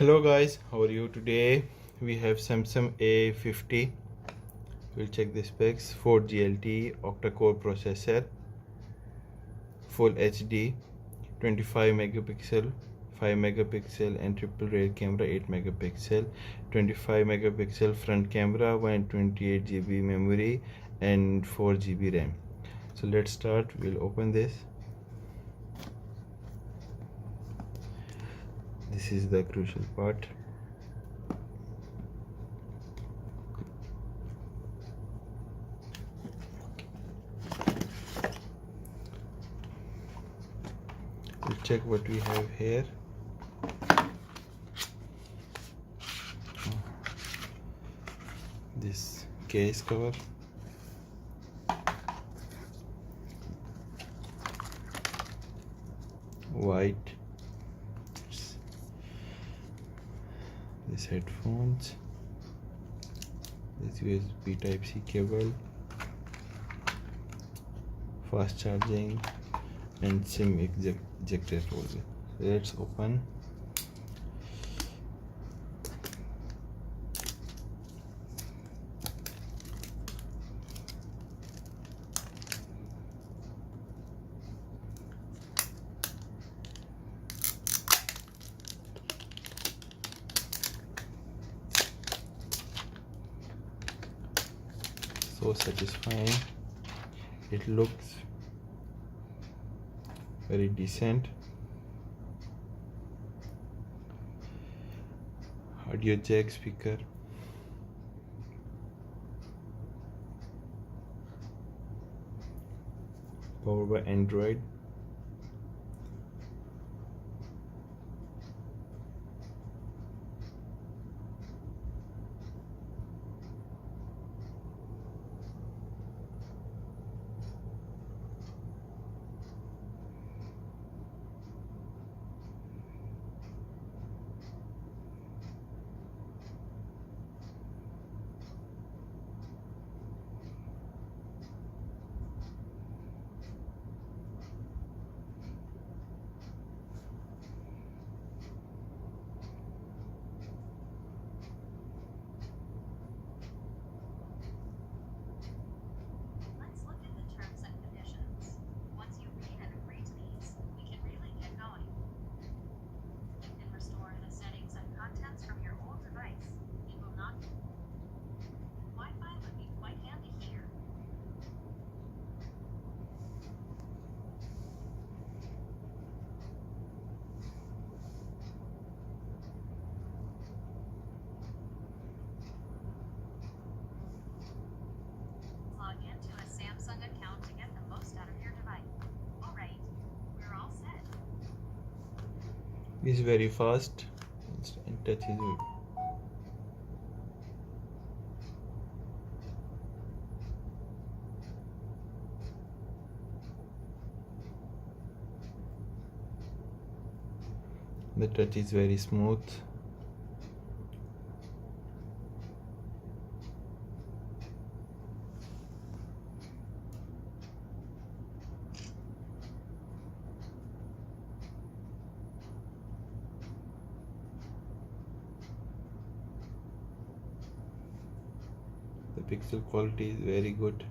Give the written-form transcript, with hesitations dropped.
Hello guys, how are you? Today we have Samsung A50. We'll check the specs. 4G LTE octa-core processor, full HD, 25 megapixel, 5 megapixel and triple rear camera, 8 megapixel, 25 megapixel front camera, 128 GB memory and 4 GB RAM. So let's start. We'll open this. This is the crucial part. We'll check what we have here. This case cover, white, these headphones, this USB Type-C cable, fast charging and SIM ejector holder. Let's open. So satisfying. It looks very decent. Audio jack speaker, powered by Android. Log into a Samsung account to get the most out of your device. Alright, we're all set. It's very fast and touches it. The touch is very smooth. The pixel quality is very good.